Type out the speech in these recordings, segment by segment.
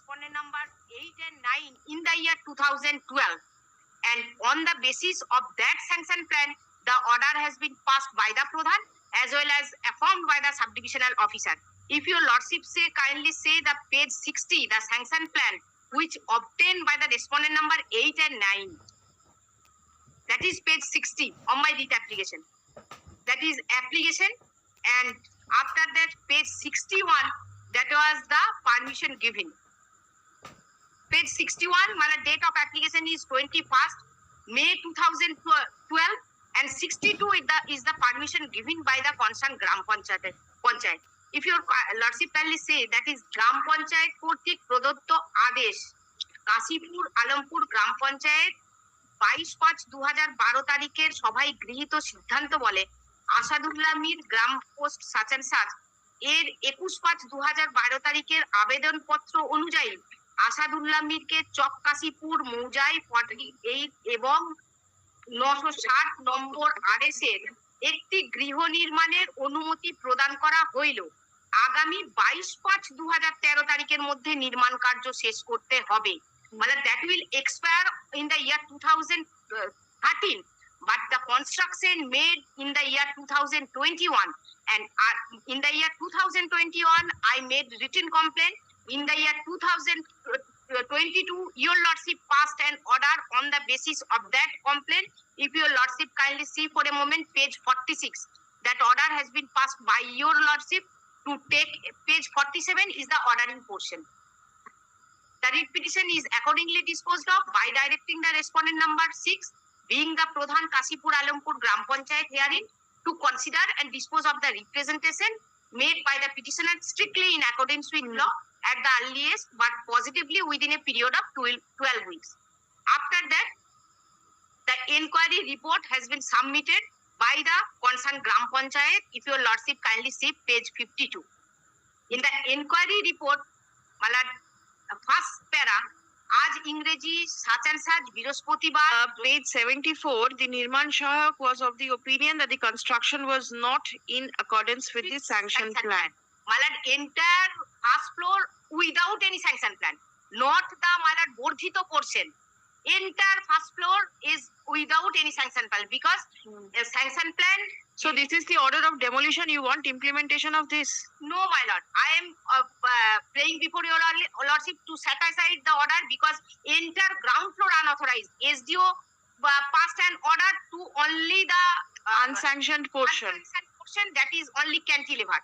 respondent number 8 and 9 in the year 2012, and on the basis of that sanction plan, the order has been passed by the Pradhan as well as affirmed by the subdivisional officer. If your lordship kindly say the page 60, the sanction plan which obtained by the respondent number 8 and 9. That is page 60 on my writ application. That is application, and after that page 61, that was the permission given. Page 61, my date of application is 21st May 2012, and 62 is the permission given by the concerned Gram Panchayat. If your lordship kindly say, that is Gram Panchayat কর্তৃক প্রদত্ত আদেশ কাশীপুর আলমপুর গ্রাম পঞ্চায়েত 22/5/2012 তারিখের সভায় গৃহীত সিদ্ধান্ত বলে আসাদুল্লাহ মীর গ্রাম post such and such এর 21/5/2012 তারিখের আবেদনপত্র অনুযায়ী আসাদুল্লাহ মীরকে চক কাশীপুর মৌজায় 48 এবং 960 নম্বর আরএসের একটি গৃহ নির্মাণের অনুমতি প্রদান করা হইল। আগামী 22/5/2013 তারিখের মধ্যে নির্মাণ কার্য শেষ করতে হবে। মানে that will expire in the year 2013, but the construction made in the year 2021, and in the year 2021 I made written complaint. In the year 2022 your lordship passed an order on the basis of that complaint. If your lordship kindly see for a moment page 46, that order has been passed by your lordship to take page 47 is the ordering portion. The writ petition is accordingly disposed of by directing the respondent number 6, being the Pradhan Kashipur Alampur Gram Panchayat herein, to consider and dispose of the representation made by the petitioner strictly in accordance with law at the earliest, but positively within a period of 12 weeks. After that, the inquiry report has been submitted by the concerned Gram Panchayat. If your lordship kindly see page 52. In the inquiry report, first para, আজ ইংরেজি such and such বৃহস্পতিবার page 74, the Nirman Shahak was of the opinion that the construction was not in accordance with the sanction plan. Entire first floor without any sanction plan, not the বর্ধিত portion. Entire first floor is without any sanction plan, because a sanction plan. So this is the order of demolition. You want implementation of this? No, my lord. I am praying before your lordship to set aside the order, because entire ground floor unauthorized. SDO passed an order to only the unsanctioned portion. Unsanctioned portion, that is only cantilever.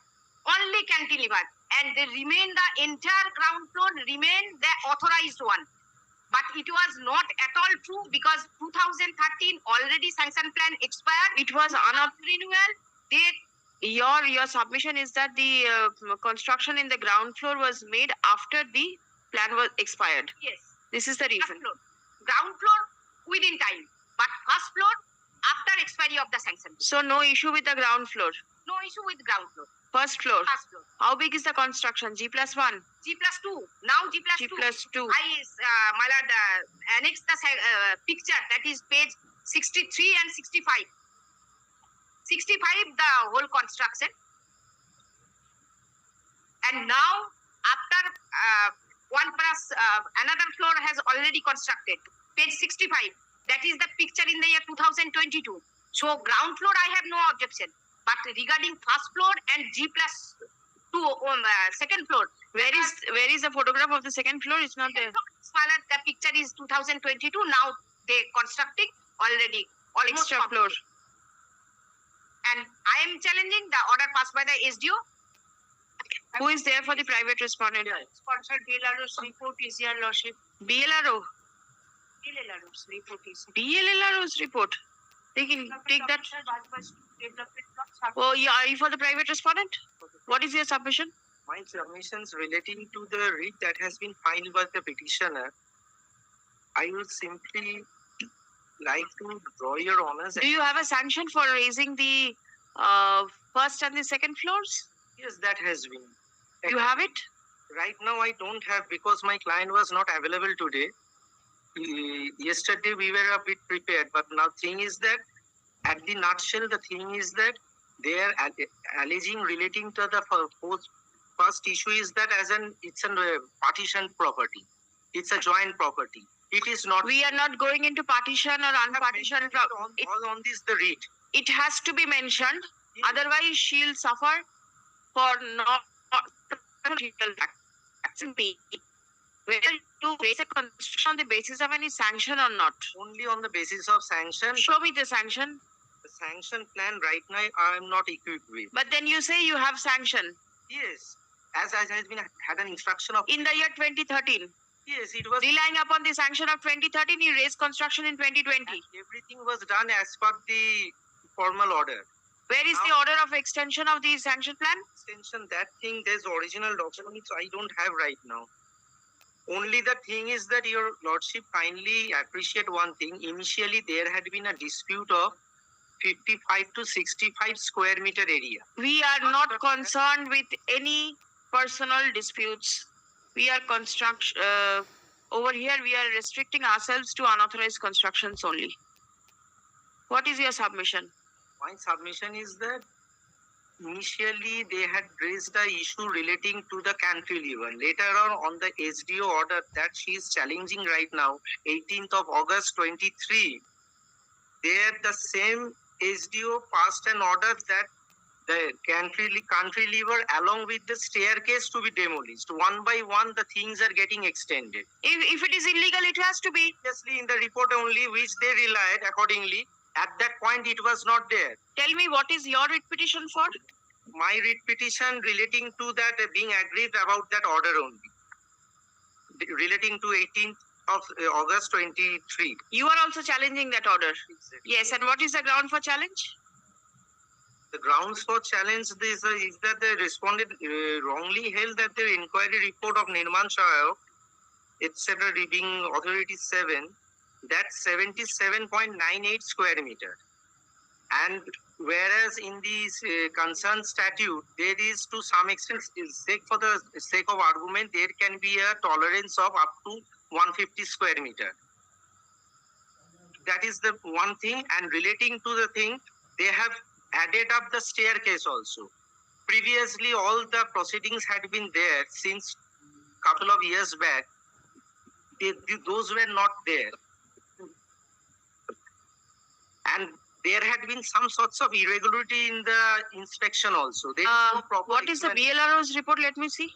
Only cantilever. And they remain the entire ground floor remain the authorized one. But it was not at all true, because 2013 already sanction plan expired. It was renewal. Your submission is that the construction in the ground floor was made after the plan was expired. Yes. This is the reason. Ground floor within time, but first floor after expiry of the sanction. So no issue with the ground floor. No issue with ground floor. First floor. First floor. How big is the construction? G+1? G+2. Now G+2. G+2. I annex the picture, that is page 63 and 65. 65 the whole construction. And now after one plus another floor has already constructed. Page 65. That is the picture in the year 2022. So ground floor I have no objection. But regarding first floor and G+2 second floor, where is the photograph of the second floor? It's not there. Smaller, the picture is 2022. Now they constructing already extra floor. And I am challenging the order passed by the SDO. Who is there for the private respondent? Sponsored BLRO's report is your lordship. BLRO? BLRO's report is. BLRO's report? They can take that. Oh, yeah. Are you for the private respondent? What is your submission? My submissions relating to the writ that has been filed by the petitioner, I would simply like to draw your honors. Do you have a sanction for raising the first and the second floors? Yes, that has been. You have it? Right now I don't have, because my client was not available today. Yesterday we were a bit prepared, but now thing is that, at the nutshell, the thing is that they are alleging relating to the First issue is that it's a partition property. It's a joint property. It is not. We are not going into partition or unpartitioned. On this the read. It has to be mentioned. Yes. Otherwise, she'll suffer for not whether you raise a construction on the basis of any sanction or not. Only on the basis of sanction. Show me the sanction. The sanction plan right now I am not equipped with. But then you say you have sanction. Yes. As has been had an instruction of. In the year 2013. Yes, it was. Relying upon the sanction of 2013, you raised construction in 2020. Everything was done as per the formal order. Where is the order of extension of the sanction plan? Extension, that thing, there's original documents I don't have right now. Only the thing is that your lordship kindly appreciate one thing. Initially, there had been a dispute of 55 to 65 square meter area. We are not concerned with any personal disputes. We are over here, we are restricting ourselves to unauthorized constructions only. What is your submission? My submission is that initially they had raised the issue relating to the cantilever. Later on the SDO order that she is challenging right now, 18th of August 23, there the same SDO passed an order that the cantilever along with the staircase to be demolished. One by one, the things are getting extended. If it is illegal, it has to be. Obviously, in the report only, which they relied accordingly. At that point, it was not there. Tell me, what is your writ petition for? My writ petition relating to that being aggrieved about that order only. Relating to 18th of August 23. You are also challenging that order. Exactly. Yes, and what is the ground for challenge? The grounds for challenge is that they responded wrongly held that the inquiry report of Nirman Sahayok, etc. being authority 7, that's 77.98 square meter. And whereas in the concerned statute, there is to some extent, for the sake of argument, there can be a tolerance of up to 150 square meter. That is the one thing. And relating to the thing, they have added up the staircase also. Previously, all the proceedings had been there since couple of years back. Those were not there. And there had been some sorts of irregularity in the inspection also. There is no proper what is the BLRO's report? Let me see.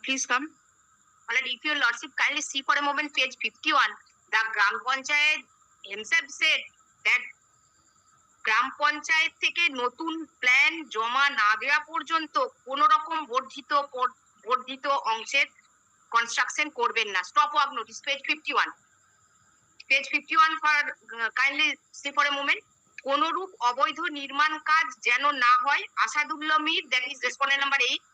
Please come. Well, if your lordship kindly see for a moment page 51, the Gram Panchayat himself said that গ্রাম পঞ্চায়েত থেকে নতুন plan জমা না দেওয়া পর্যন্ত কোন রকম বর্ধিত অংশের কনস্ট্রাকশন করবেন না। Stop work notice page 51। Page 51 for kindly C for a moment. কোন রূপ অবৈধ নির্মাণ কাজ যেন না হয়। Asadullah Mir, that is respondent number 8,